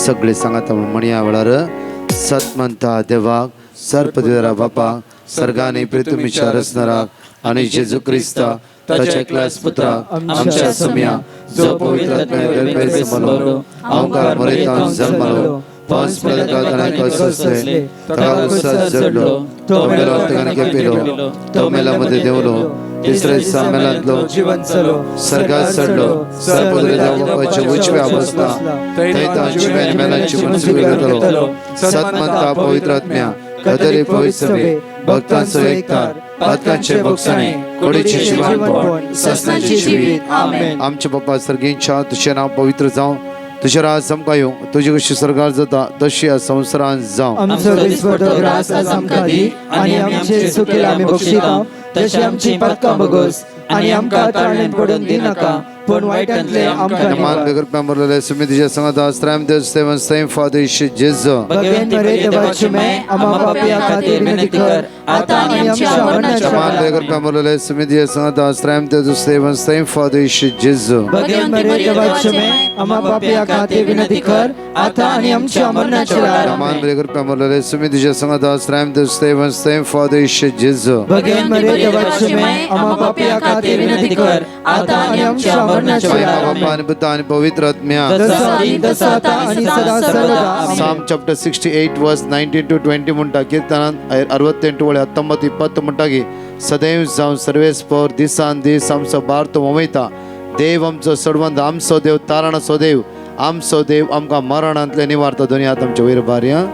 सगळे सांगात म्हणया वेळार सत म्हणता देवाक सर्पदेवरा बापाक सर्गाने पृथ्वीच्या रचणाराक आणि जेजू क्रिस्ता ताच्या एकल्याच पुत्राक आमच्या सम्या जो पवित्र आत्म्यान समलो आमकां मरेतान जल्मलो पांच प्रकारांत कसले ताका उसात जडलो तो मेलो ताणे केपिलो तो मेलामध्ये देवलो तिसरे दिसा मेलांतलो जीवन चलो सर्गात चडलो सर्पदेवरा बापाच्या उजव्या बसला थंय तांची मेलांची मनसुबी घेतलो सत म्हणता पवित्र आत्म्या कदरी पवित्र सभे भक्तांचो एकतार पातकांचे भक्षणे कोडीचे जीवनपण सस्तांची जीवित आमेन. आमचे बाप्पा सर्गींच्या तुझे नाव पवित्र जावं तुझे राज आमकां येवं तुजी कशी सरकार जाता तशी ह्या संवसारांत जावं आमचो दिसपटो ग्रास आमकां दी आनी आमचे चुकेल आमी बक्षिता तशी आमची पातकां बगोस आनी आमकां ताळणेंत पडून दिनाका पण वायटांतले आमकां मान कृपा मरलेले सुमितीच्या संगत आश्रम देव सेवन सेम फादर जेजू भगवान मरे देवाचे मैं आमा पापिया खातीर विनंती कर आता आनी आमच्या मरणाच्या मान कृपा मरलेले सुमितीच्या संगत आश्रम देव सेवन सेम फादर जेजू भगवान मरे देवाचे मैं आमा पापिया खातीर विनंती कर आता आनी आमच्या मरणाच्या वेळार मान कृपा मरलेले सुमितीच्या संगत आश्रम देव सेवन सेम फादर जेजू भगवान मरे देवाचे मैं आमा पापिया खातीर विनंती कर आता आनी आमच्या मरणाच्या वेळार बाप्पा आणि पिता आणि पवित्र आत्म्या दसाता आणि सदा सर्वदा Psalm chapter 68 verse 19 to 20 म्हणटा कीर्तनांत 68 वळे 19 20 म्हणटा की सदैव जावन सर्वेस पर दिसान दीस आमचो बारतो मोमयता देव आमचो सडवंत आमचो देव तारणाचो देव आमचो देव आमकां मरणांतले निवारता दोनी हात आमचे वयर भार्या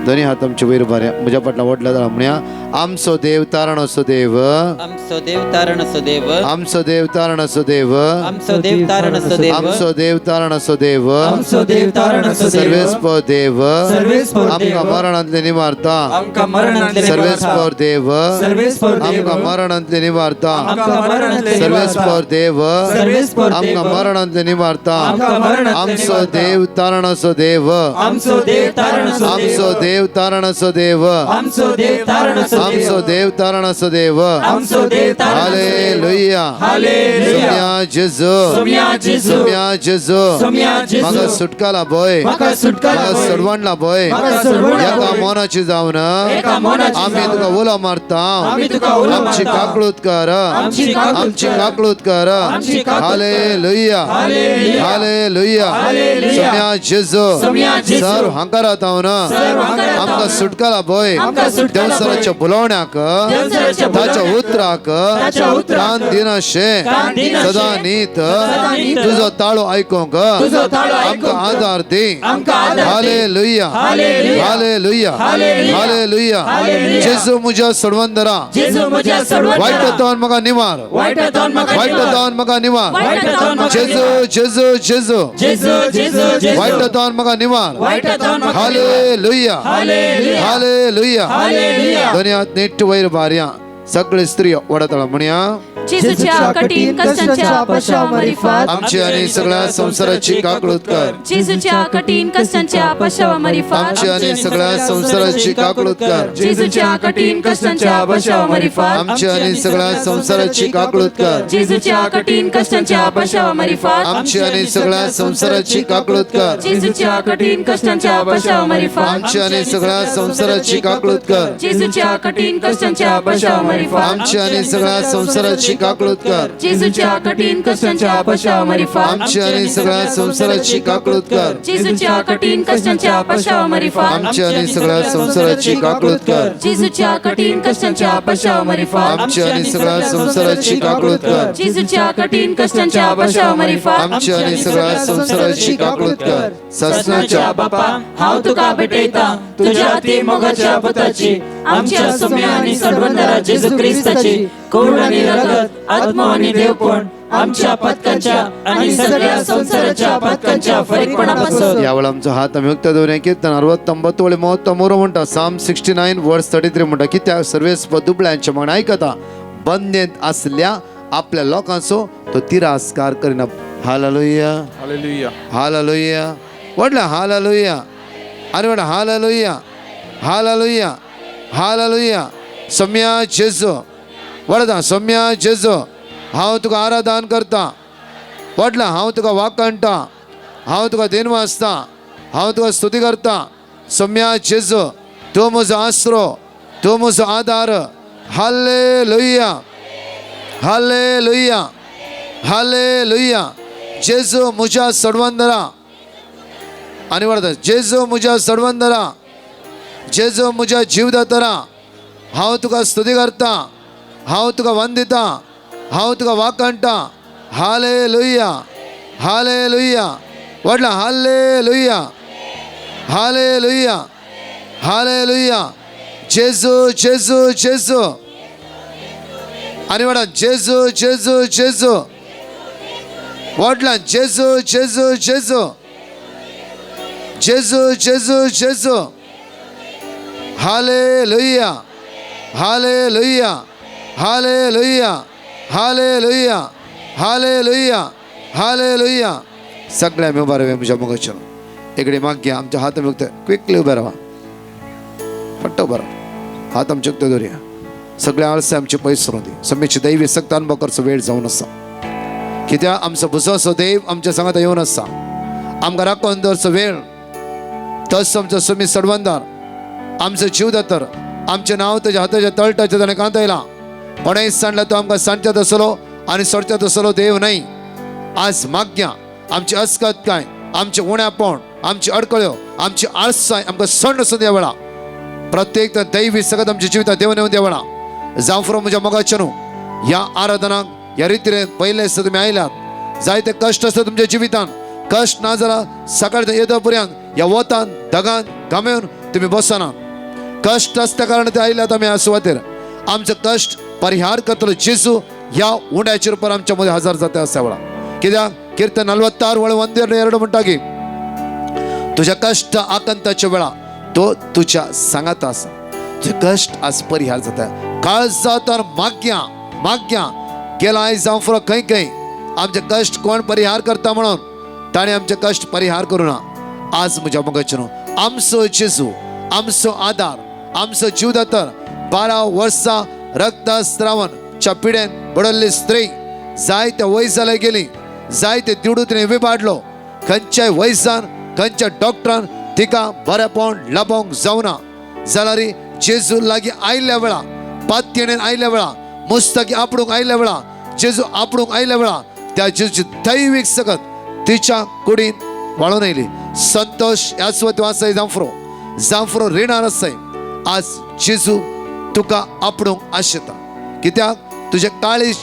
दोनी हात आमचे वयर भार्या म्हज्या फाटल्यान वटल्या जाल्यार म्हणया आमचो देव तारणाचो देव आमचो देव तारणाचो देव आमचो देव तारणाचो देव आमचो देव तारणाचो देव आमचो देव तारणाचो देव आमचो देव तारणाचो देव सर्वेस्पर देव सर्वेस्पर देव आमकां मरणांतले निवारता आमकां मरणांतले सर्वेस्पर देव सर्वेस्पर देव आमकां मरणांतले निवारता आमकां मरणांतले सर्वेस्पर देव सर्वेस्पर देव आमकां मरणांतले निवारता आमकां मरणांतले आमचो निवारता देव तारणाचो देव आमचो देव तारणाचो आमचो देव तारणाचो देव आमचो देव तारणाचो आमचो देव तारणाचो देव आमचो देव तारणाचो हालेलुया हालेलुया सोम्या जेजू सोम्या जेजू सोम्या जेजू सोम्या जेजू म्हाका सुटकाला बोय म्हाका सुटकाला म्हाका बोय सडवणला बोय म्हाका सडवणला एका बोय मोनाची जावन एका मोनाची आमी जावन तुका उलो मारता आमी तुका उलो आमची मारता काकळूत कर आमची काकळूत आमची कर काकळूत कर आमची काकळूत कर हालेलुया हालेलुया हालेलुया हालेलुया सोम्या जेजू सोम्या जेजू सर्व हांकारा तावन सर्व हांकारा आमकां तावन सुटकाला बोय आमकां सुटकाला देवसराच्या बुलावण्याक देवसराच्या ताच्या उतराक ताच्या उतराक कान दिनाशे कान दिनाशे सदा नीत नीत तुजो ताळो आयकोंक तुजो ताळो आयकोंक आमकां आदार दी आमकां आदार दी हालेलुया हालेलुया हालेलुया हालेलुया हालेलुया हालेलुया जेजू म्हज्या सडवंदरा जेजू म्हज्या सडवंदरा वायटांतल्यान म्हाका निवार वायटांतल्यान म्हाका वायटांतल्यान म्हाका निवार वायटांतल्यान म्हाका जेजू जेजू जेजू जेजू जेजू जेजू वायटांतल्यान म्हाका निवार वायटांतल्यान म्हाका हालेलुया हालेलुया हालेलुया हालेलुया दुनियांत नीट वयर भार्या सगळे स्त्री वडतळा म्हणया जेजूच्या कठीण कष्टांच्या पश्चावामारिफात आमची आणि सगळ्या संसाराची काकळूत कर जेजूच्या कठीण कष्टांच्या पश्चावामारिफात आमची आणि सगळ्या संसाराची काकळूत कर जेजूच्या कठीण कष्टांच्या पश्चावामारिफात आमची आणि सगळ्या संसाराची काकळूत कर जेजूच्या कठीण कष्टांच्या पश्चावामारिफात आमची आणि सगळ्या संसाराची काकळूत कर जेजूच्या कठीण कष्टांच्या पश्चावामारिफात आमची आणि सगळ्या संसाराची काकळूत कर जेजूच्या कठीण कष्टांच्या पश्चावामारिफात आमची आणि सगळ्या संसाराची काकळूत कर जेजूच्या कठीण कष्टांच्या पश्चावामारिफात आमची आणि सगळ्या संसाराची काकळूत कर जेजूच्या कठीण कष्टांच्या पश्चावामारिफात आमची आणि सगळ्या संसाराची काकळूत कर जेजूच्या कठीण कष्टांच्या पश्चावामारिफात आमची आणि सगळ्या संसाराची काकळूत कर जेजूच्या कठीण कष्टांच्या पश्चावामारिफात आमची आणि सगळ्या संसाराची काकळूत कर ससनाच्या बापा हांव तुका भेटयता तुज्या अति मोगाच्या पुताची आमच्या सोम्या आनी सडवंदरा जेजू क्रिस्ताची कोड आनी रगत आत्मा आनी देवपण आमच्या पतकांच्या आणि सगळ्या संसाराच्या पतकांच्या फरीकपणापासून यावेळी आमचा हात आम्ही उक्त दवरया कीर्तन 69 वळे 33 म्हणटा साम 69 वर्स 33 म्हणटा की त्या सर्वेस दुबळ्यांच्या म्हण आयकता बंदेंत असल्या आपल्या लोकांचो तो तिरस्कार करिना हालेलुया हालेलुया हालेलुया वडला हालेलुया अरे वडा हालेलुया हालेलुया हालेलुया सम्या जेजू वडदा सम्या जेजू हांव तुका आराधन करता वडला हांव तुका वाकणटा हांव तुका दिनवासता हांव तुका स्तुती करता सम्या जेजू तूं म्हजो आसरो तूं म्हजो आदार हालेलुया हालेलुया हालेलुया जेजू म्हज्या सडवंदरा आनी वाडता जेजू म्हज्या सडवंदरा जेजू म्हज्या जीवदातरा हांव तुका स्तुती करता हांव तुका वंदिता हांव तुका वाकणटा हालेलुया हालेलुया व्हडला हालेलुया हालेलुया हालेलुया जेजू जेजू जेजू आनी वाडा जेजू जेजू जेजू व्हडला जेजू जेजू जेजू जेजू जेजू जेजू hallelujah hallelujah hallelujah hallelujah hallelujah hallelujah सगळ्या मी उभा राहा म्हज्या मुखाचेर इकडे मागया आमच्या हात मुक्त क्विकली उभे राहा पट्ट उभा राहा हात आमचे उक्ते दवरया सगळे आळसे आमचे पयस दी समेची दैवी सक्त अनुभव करचो वेळ जावन आसा कित्याक आमचो बुजो असो देव आमच्या सांगात येवन आसा आमकां राखून दवरचो वेळ तस आमचो समी सडवंदार आमचो जीवदातर आमचें नांव ताच्या हाताच्या तळटाच्या ताणें कांतयलां कोणेंय सांडला तो आमकां सांडच्यात आसलो आनी सोडच्यात आसलो देव न्हय आज मागया आमची अस्कतकाय आमचे उण्यापण आमची अडकळ्यो आमची आळसाय आमकां सण असो देव वेळा प्रत्येक दैवी सगत आमच्या जिवितांत देव नेऊन देवळा जावं म्हज्या मोगाचे न्हू ह्या आराधनाक ह्या रितीन पयले सुद्दां तुमी आयल्यात जायते कश्ट आसता तुमच्या जिवितांत कश्ट ना जाल्यार सकाळच्या येदो पर्यंत ह्या वतान धगान घामेवन तुमी बसना कश्ट आसता कारण ते आयल्यात आमी ह्या सुवातेर आमचो कश्ट परिहार करतलो जेजू ह्या उंड्याचेर पर आमच्या मदीं हजर जाता आसा वेळा कित्याक कीर्तन 46:1 म्हणटा की तुझ्या कश्ट आकंताच्या वेळा तो तुझ्या सांगात आसा तुझे कश्ट आज परिहार जाता काळजा तर माग्या माग्या गेला आयज जावं फुडें खंय खंय आमचे कश्ट कोण परिहार करता म्हणून ताणें आमचे कश्ट परिहार करूना आज म्हज्या मुखाचेर आमचो जेजू आमचो आदार आमचो जीवदातर 12 वर्सां रक्तस्रावन च्या पिडेन बडल्ली स्त्री जायत्या वयसाले गेली जायते दिवडू तिणें विबाडलो खंयच्याय वयसान खंयच्या डॉक्टरान तिका बरेपण लाभोंक जावना जाल्यार जेजू लागीं आयल्या वेळा पातयेणेन आयल्या वेळा मुस्तकी आपणूक आयल्या वेळा जेजू आपणूक आयल्या वेळा त्या जेजूची दैवीक सकत तिच्या कुडीन वाळून आयली संतोष यासवत आसाय जांफरो रिणार आसाय आज जेजू तुका आपणूक आशेता कित्याक तुझे काळीज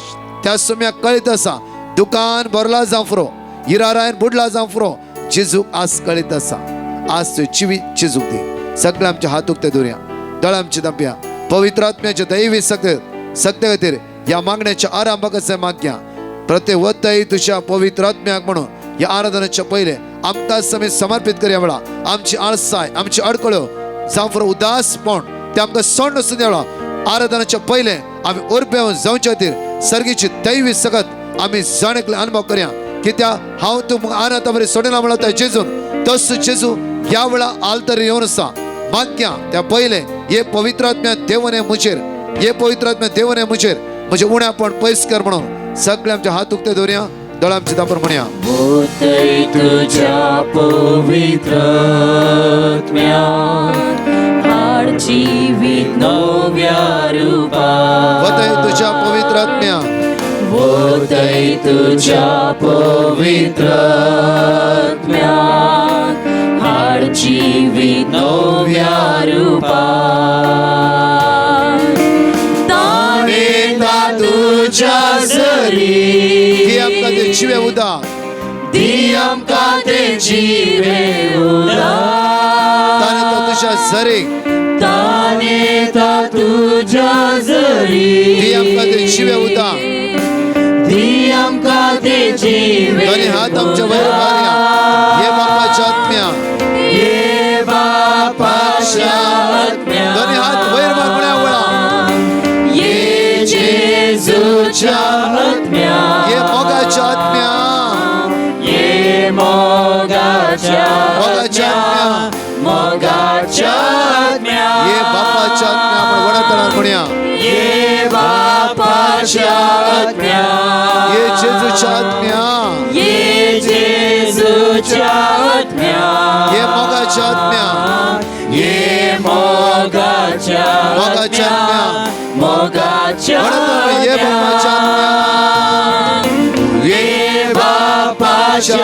त्या सुम्याक कळीत आसा दुकान भरला जांफरो हिरारायन बुडला जांफरो जेजू आज कळीत आसा आज तुवें जिवीत जेजूक दी सगळे आमचे हात उक्ते दवरया दोळे आमचे धांपया पवित्र आत्म्याचे दैवी सत्य खातीर ह्या मागण्याच्या आरंभाक मागया प्रत्येक वतय तुझ्या पवित्र आत्म्याक म्हणून ह्या आराधनेच्या पयले आमकां समेत समर्पित करया वेळा आमची आळसाय आमची अडकळ्यो जांफरो उदासपण ते आमकां सोड नसून देवळा आराधनाच्या पयले आमी उर्बेवन जावचे खातीर सर्गीची दैवी सकत आमी जाणेकले अनुभव करया कित्याक हांव तूं आराता बरें सोडिना म्हणला त्या जेजून तस जेजू ह्या वेळा आलतरी येवन आसा मागया त्या पयले हे पवित्र आत्म्या देवने मुजेर हे पवित्र आत्म्या देवने मुजेर म्हजे उण्यापण पयस कर म्हणून सगळे आमचे हात उक्ते दवरया दोळे आमचे दापर म्हणया वतय तुझ्या पवित्र आत्म्यात हाड जीवित नव्या रूपात वतय तुझ्या पवित्र आत्म्या वतय तुझ्या पवित्र आत्म्यात हाड जीवित नव्या रूपात तुझ्या जरी दी आमकां ते जिवे उदाक दी आमकां ते जिवे उदाक ताणे तो तुझ्या झरी ताने ता तुझ्या जरी दी आमकां ते जिवे उदाक दी आमकां ते जिवे दोन्ही हात आमच्या वयर मारया हे बापाच्या आत्म्या ये बापाच्या आत्म्या दोन्ही हात वयर मार म्हणया वळा ये जेजूच्या आत्म्या ये मोगाच्या आत्म्या ये मोगाच्या आत्म्या मोगाच्या आत्म्या ये बापाच्या आत्म्या आपण वडतणार म्हणया ये बापाच्या आत्म्या ये जेजूच्या आत्म्या ये जेजूच्या आत्म्या ये मोगाच्या मोगाच्या आज्ञा मोगाच्या म्हणत ये बापाच्या आज्ञा ये बापाच्या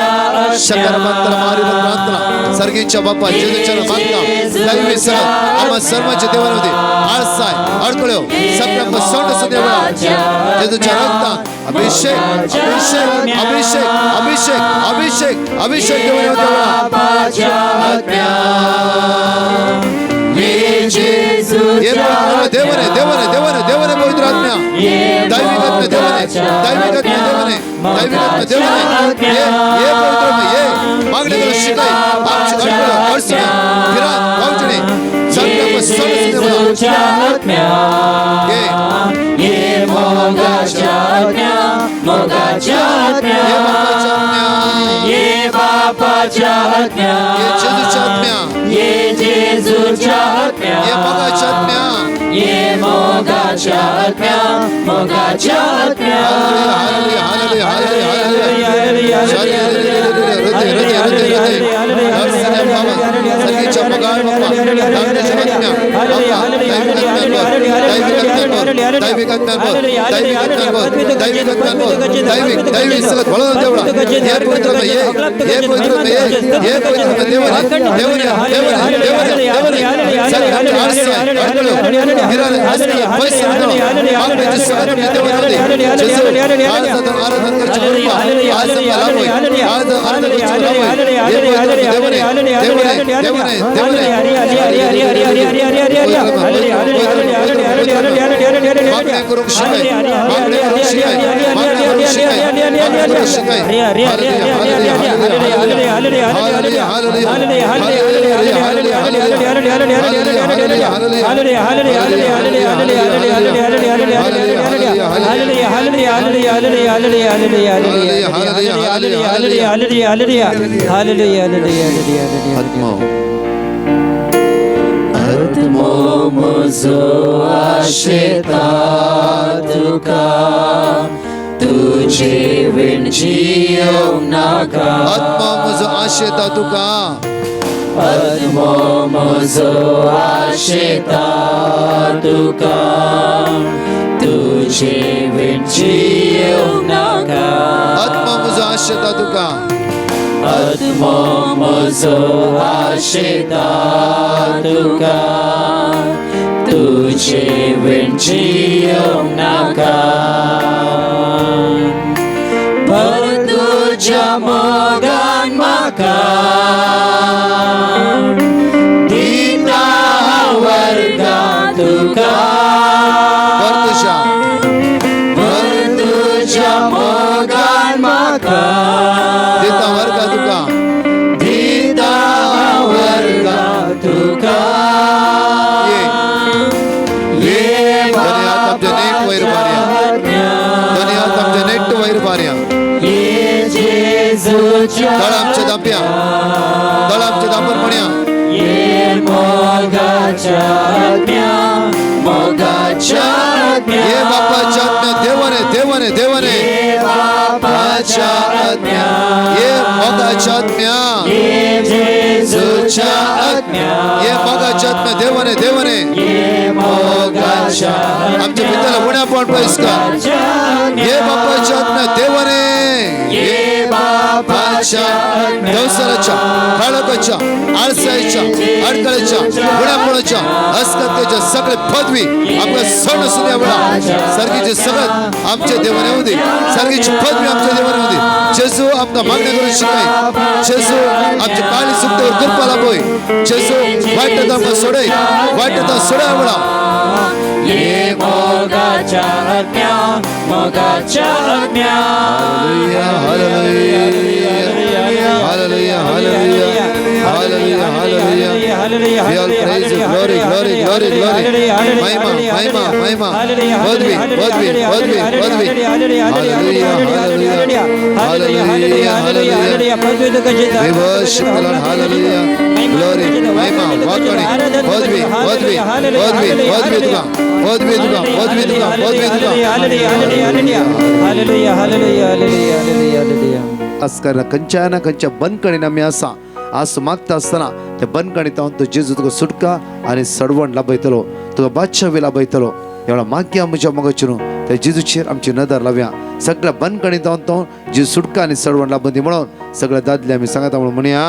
शकर मंत्र मारी प्रार्थना सर्गीच्या बाप्पा जेजूच्या मागता दैवी सह आम्हा सर्वांच्या देवामध्ये आळसाय अडकळ्यो सगळ्यांना सोंड सुदेवा जेजूच्या रक्तात अभिषेक अभिषेक अभिषेक अभिषेक अभिषेक अभिषेक बापाच्या आज्ञा ये जेजू ये देवने देवने देवने देवने पवित्र आत्मा दैविक आत्मा देवने दैविक आत्मा देवने दैविक आत्मा देवने ये पवित्र आत्मा ये मागणे करू शिकाय आमची अडकळ अडचणी विराट पावचणे सगळ्यांना सोडून देवा ये मोगाच्या आज्ञा मोगाच्या आज्ञा ये बापाच्या आज्ञा ये बापाच्या आज्ञा ये जेजूच्या आज्ञा ये जेजूच्या आज्ञा ये मोगाच्या आज्ञा ये मोगाच्या आज्ञा मोगाच्या आज्ञा हालेलुया हालेलुया हालेलुया हालेलुया हृदय हृदय हृदय हृदय सर्गीच्या मगाळ बाप्पा दांडीच्या आज्ञा दैविक आत्म्यांवर दैविक आत्म्यांवर दैविक आत्म्यांवर दैविक दैविक सगळं वळवून देवळा ये पवित्र ये पवित्र ये पवित्र देवने देवने देवने देवने देवने सगळ्यांच्या आरसे अडकलो हिराने आसने पैसे देवा मागण्याची सगळं देवाने जेजू आराधन करची कृपा आज मला होय आज आराधन करची कृपा होय ये पवित्र देवने देवने देवने देवने मागणे करून शिकाय मागणे करून शिकाय मागणे करून शिकाय मागणे करून शिकाय हालेलुया हालेलुया जो आशेता तुका तुझे विणची येऊ नाका आत्मा म्हजो आशेता तुका आत्मा म्हजो आशेता तुका तुझे विणची येऊ नाका आत्मा म्हजो आशेता तुका आत्मा म्हजो आशेता तुका तुझे विणची येऊ नाका पण तुझ्या मोगान म्हाका दिता वर्गा तुका परतुशा पण तुझ्या मोगान म्हाका दिता वर्गा तुका दिता वर्गा तुका दळ आमच्या दांप्या दळ आमच्या दांपर म्हणया ये मोगाच्या आज्ञा मोगाच्या आज्ञा ये बापाच्या आज्ञा देवाने देवाने देवाने ये बापाच्या आज्ञा ये मोगाच्या आज्ञा ये जेजूच्या आज्ञा ये मोगाच्या आज्ञा देवाने देवाने ये मोगाच्या आमच्या पित्याला उण्या पण पैस का ये बापाच्या आज्ञा देवाने ये बापाच्या दवसराच्या काळोखाच्या आळसाच्या अडकळीच्या गुण्यामुळाच्या अस्कतेच्या सगळे पदवी आपल्या सण सुद्धा वेळा सर्गीचे सगळं आमच्या देवाने होऊ दे सर्गीची पदवी आमच्या देवाने होऊ दे जेजू आपला मागण्या करून शिकाय जेजू आमच्या काळी सुखतेवर कृपा लाभोय जेजू वाईटता सोडय वाईटता सोडा वेळा ये मोगाच्या आज्ञा मोगाच्या आज्ञा hallelujah hallelujah hallelujah hallelujah hallelujah hallelujah we all praise you glory glory glory glory महिमा महिमा महिमा पदवी पदवी पदवी पदवी hallelujah hallelujah hallelujah hallelujah we worship the Lord hallelujah glory महिमा वाकणी पदवी पदवी पदवी पदवी तुका पदवी तुका पदवी तुका पदवी तुका अस्कर कंचाना कंचा बंद कणिना मी असा आज तू मागता असताना ते बंदकणीत तो जेजू तुका सुटका आणि सडवण लाभयतलो तुका बादशावी लाभयतलो एवढा मागया म्हज्या मगचिनू त्या जेजूचेर आमची नदर लावया सगळ्या बंदकणीत तो जेजू सुटका आणि सडवण लाभंदी म्हणून सगळे दादले आम्ही सांगता म्हणून म्हणया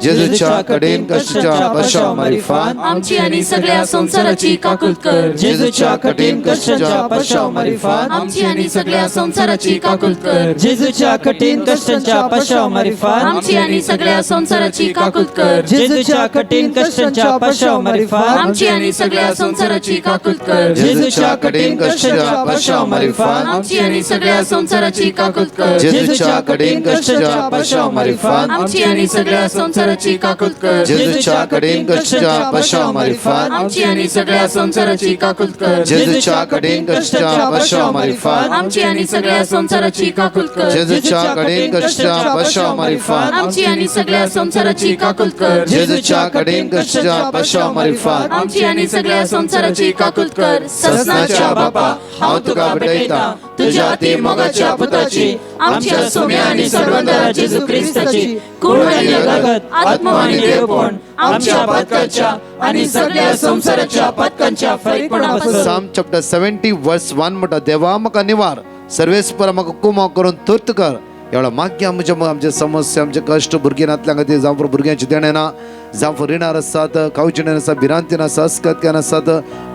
जेजूच्या कडेन कष्टाच्या बशाव मारी फान आमची आणि सगळ्या संसाराची काकुत कर जेजूच्या कठीण कष्टाच्या पशाव मारी फान आमची आणि सगळ्या संसाराची काकुत कर जेजूच्या कठीण कष्टाच्या पशाव मारी फान आमची आणि सगळ्या संसाराची काकुत कर जेजूच्या कठीण कष्टाच्या पशाव मारी फान आमची आणि सगळ्या संसाराची काकुत कर जेजूच्या कठीण कष्टाच्या पशाव मारी फान आमची आणि सगळ्या संसाराची काकुत कर जेजूच्या कडेन कष्टाच्या पशाव मारी फान आमची आणि सगळ्या संसाराची काकुत कर जेजूच्या कडेन कष्टाच्या बशाव मारी फान आमची आणि सगळ्या संसाराची काकुत कर जेजूच्या कडेन कष्टाच्या बशाव मारी फान आमची आणि सगळ्या संसाराची काकुत कर जेजूच्या कडेन कष्टाच्या बशाव मारी फान आमची आणि सगळ्या संसाराची काकुत कर जेजूच्या कडेन कष्टाच्या बशाव मारी फान आमची आणि सगळ्या संसाराची काकुत कर ससनाच्या बापा हांव तुका भेटयता तुझ्या अति मोगाच्या पुत्राची आमच्या सोम्या आणि सर्वंतरा जेजू ख्रिस्ताची कूड आणि रगत आत्मा आणि देवपण आमच्या पदकाच्या आणि सगळ्या संसाराच्या पदकांच्या फरीकपणापासून साम चॅप्टर 70 वर्स 1 म्हणटा देवा म्हाका निवार सर्वेस्पर म्हाका कुमाव करून तुर्त कर एवढा मागया आमचे समस्या आमचे कष्ट भुरग्यांतल्या खातीर जावं भुरग्यांची देणेना जावं रिणार आसात कावचिण्यान आसा भिरांतीन आसा अस्कतक्यान आसात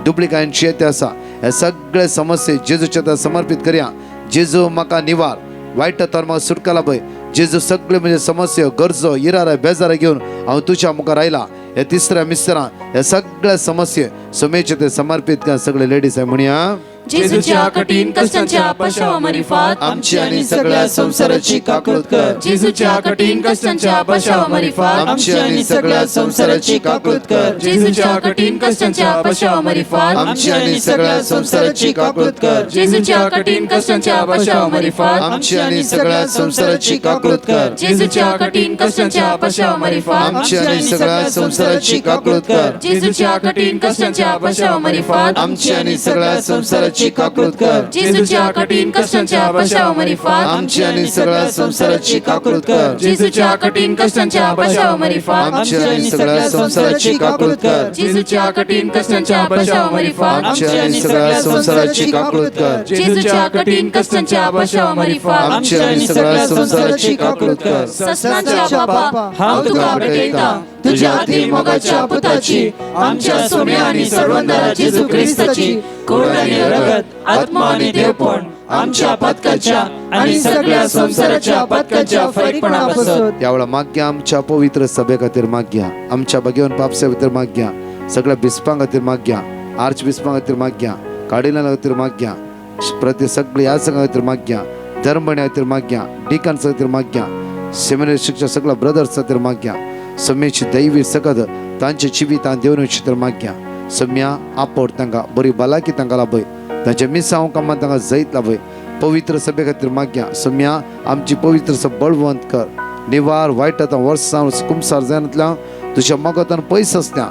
डुप्लिकांची येते आसा हे सगळे समस्ये जेजूच्या समर्पित करया जेजू म्हाका निवार वायट तर म्हाका सुटका लाभय जेजू सगळे म्हणजे समस्या गरजो इरार बेजार घेवन हांव तुज्या मुखार आयला हे तिसऱ्या मिस्त्रां हे सगळे समस्ये सोमेचे ते समर्पित कर सगळे लेडीज आहे म्हणया जेजूच्या कठीण कष्टांच्या पशाव मरिफात आमची आणि सगळ्या संसाराची काकुळत कर जेजूच्या कठीण कष्टांच्या पशाव मरिफात आमची आणि सगळ्या संसाराची काकुळत कर जेजूच्या कठीण कष्टांच्या पशाव मरिफात आमची आणि सगळ्या संसाराची काकुळत कर जेजूच्या कठीण कष्टांच्या पशाव मरिफात आमची आणि सगळ्या संसाराची काकुळत कर जेजूच्या कठीण कष्टांच्या पशाव मरिफात आमची आणि सगळ्या संसाराची काकुळत कर जेजूच्या कठीण कष्टांच्या पशाव मरिफात आमची आणि सगळ्या संसाराची काकुळत कर जेजूच्या कठीण कष्टांच्या पशाव मरिफात आमची आणि सगळ्या संसाराची काकुळत कर जेजूच्या कठीण कष्टांच्या पशाव मरिफात आमची आणि सगळ्या संसाराची काकुळत कर जेजूच्या कठीण कष्टांच्या पशाव मरिफात आमची आणि सगळ्या संसाराची काकुळत कर जेजूच्या कठीण कष्टांच्या पशाव मरिफात आमची आणि सगळ्या संसाराची काकुळत कर ससनाच्या बापा हांव तुका भेटयता तुझ्या अति मोगाच्या पुत्राची आमच्या सोम्या आणि सर्वंतरा जेजू ख्रिस्ताची कूड आणि रगत आत्मा आणि देवपण आमच्या पदकाच्या आणि सगळ्या संसाराच्या पदकाच्या फरीकपणापासून यावेळा माग्या आमच्या पवित्र सभे खातीर माग्या आमच्या भगवान पापसे खातीर माग्या सगळ्या बिस्पां खातीर माग्या आर्च बिस्पां खातीर माग्या कार्डिनल खातीर माग्या प्रति सगळी याचकां खातीर माग्या धर्मणे खातीर माग्या डिकन्स खातीर माग्या सेमिनरी शिक्षक सगळ्या ब्रदर्स खातीर माग्या सम्याची दैवी सकत तांचे जिवितां देवून तर माग्या सम्या आपोड तांकां बरी भलायकी तांकां लाभय तांच्या मिसांव कामां तांकां जैत लाभय पवित्र सभे खातीर माग्या सम्या आमची पवित्र सभ बळवंत कर निवार वायट वर्सां कुमसार जायनांतल्या तुज्या मोगातान पयस आसल्या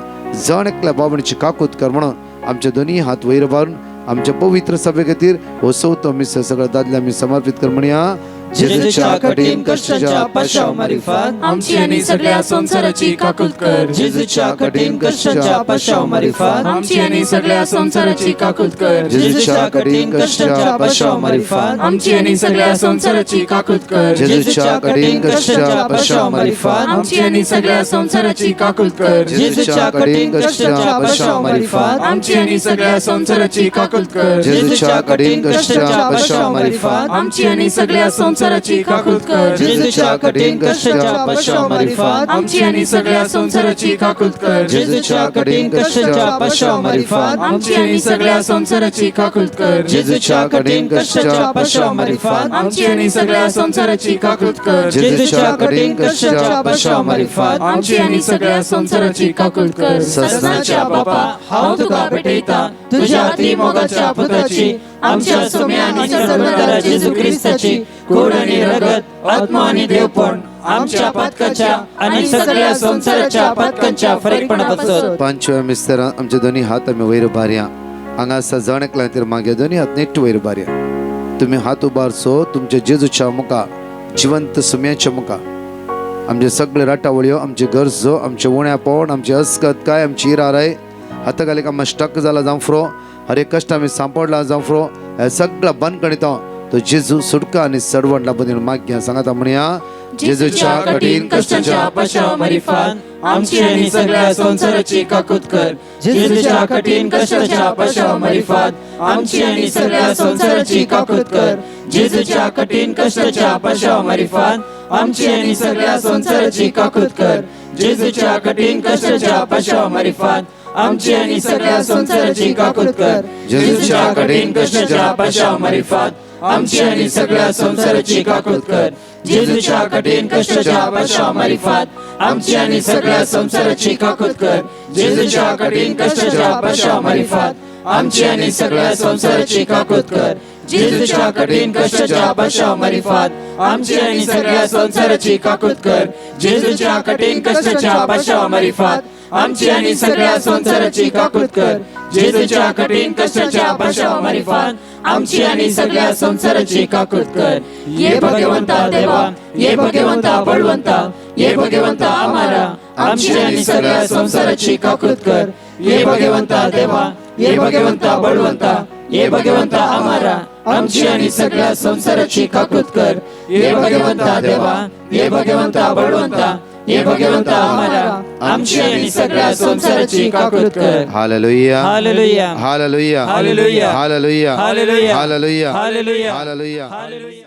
जण एकल्या बाबणीची काकूत कर म्हणून आमचे दोनी हात वयर बारून आमच्या पवित्र सभे खातीर हो चवथो मिस सगळ्या दादल्या आमी समर्पित कर म्हणया जेजूच्या कठीण कष्टाच्या पशाव मरिफात आमची आणि सगळ्या संसाराची काकुत कर जेजूच्या कठीण कष्टाच्या पशाव मरिफात आमची आणि सगळ्या संसाराची काकुत कर जेजूच्या कठीण कष्टाच्या पशाव मरिफात आमची आणि सगळ्या संसाराची काकुत कर जेजूच्या कठीण कष्टाच्या पशाव मरिफात आमची आणि सगळ्या संसाराची काकुत कर जेजूच्या कठीण कष्टाच्या पशाव मरिफात आमची आणि सगळ्या संसाराची काकुत कर जेजूच्या कठीण कष्टाच्या पशाव मरिफात आमची आणि सगळ्या संसाराची काकुत कर जेजूच्या कठीण कष्टाच्या पशाव मरिफात आमची आणि सगळ्या संसाराची काकुत कर जेजूच्या कठीण कष्टाच्या पशाव मरिफात आमची आणि सगळ्या संसाराची काकुत कर जेजूच्या कठीण कष्टाच्या पशाव मरिफात आमची आणि सगळ्या संसाराची काकुत कर जेजूच्या कठीण कष्टाच्या पशाव मरिफात आमची आणि सगळ्या संसाराची काकुत कर ससनाच्या बापा हांव तुका भेटयता तुझ्या अति मोगाच्या पुत्राची आमच्या सोम्या आणि सर्वंतरा जेजू ख्रिस्ताची कूड आणि रगत आत्मा आणि देवपण आमच्या पदकाच्या आणि सगळ्या संसाराच्या पदकांच्या फरीकपणापासून पांचव्या मिस्तर आमचे दोन्ही हात आम्ही वयर बारया हांगा जण एकल्या खातीर मागे दोन्ही हात नेट वयर बारया तुम्ही हात उबारसो तुमच्या जेजूच्या मुखा जिवंत सुम्याच्या मुखा आमचे सगळे राटावळ्यो, आमची गरजो, आमचे उण्या पोण, आमची अस्कत काय, आमची इराराय हाताखाली आम्ही स्टक जाला जावं फ्रो, हर एक कष्ट आम्ही सांपडला जावं फ्रो, हे सगळं बंद करीता तो जेजू सुटका आणि सडवणला बदल मागया सांगाता म्हणया जेजूच्या कठीण कष्टाच्या पशावमारी फान आमची आणि सगळ्या संसाराची काकूत कर. जेजूच्या कठीण कष्टाच्या पशावमारी फान आमची आणि सगळ्या संसाराची काकूत कर. जेजूच्या कठीण कष्टाच्या पशावमारी फान आमची आणि सगळ्या संसाराची काकूत कर. जेजूच्या कठीण कष्टाच्या पशावमारी फान आमची आणि सगळ्या संसाराची काकूत कर. जेजूच्या कठीण कष्टाच्या पशावमारी फान आमची आणि सगळ्या संसाराची काकूत कर. जेजूच्या कठीण कष्टाच्या पशावमारी फान आमची आणि सगळ्या संसाराची काकूत कर. जेजूच्या कठीण कष्टाच्या पशावमारी फान आमची आणि सगळ्या संसाराची काकूत कर. जेजूच्या कठीण कष्टाच्या पशावमारी फान आमची आणि सगळ्या संसाराची काकूत कर. जेजूच्या कठीण कष्टाच्या पशावमारी फान आमची आणि सगळ्या संसाराची काकूत कर. जेजूच्या कठीण कष्टाच्या पशावमारी फान आमची आणि सगळ्या संसाराची काकूत कर. ये भगवंता देवा, ये भगवंता बळवंता, ये भगवंता आम्हारा आमची आणि सगळ्या संसाराची काकूत कर. ये भगवंता देवा, ये भगवंता बळवंता, ये भगवंता आम्हारा आमची आणि सगळ्या संसाराची काकूत कर. ये भगवंता देवा, ये भगवंता बळवंता, ये भगवंता आम्हारा आमची आणि सगळ्या संसाराची काकूत कर. Hallelujah hallelujah hallelujah hallelujah hallelujah hallelujah hallelujah hallelujah hallelujah hallelujah.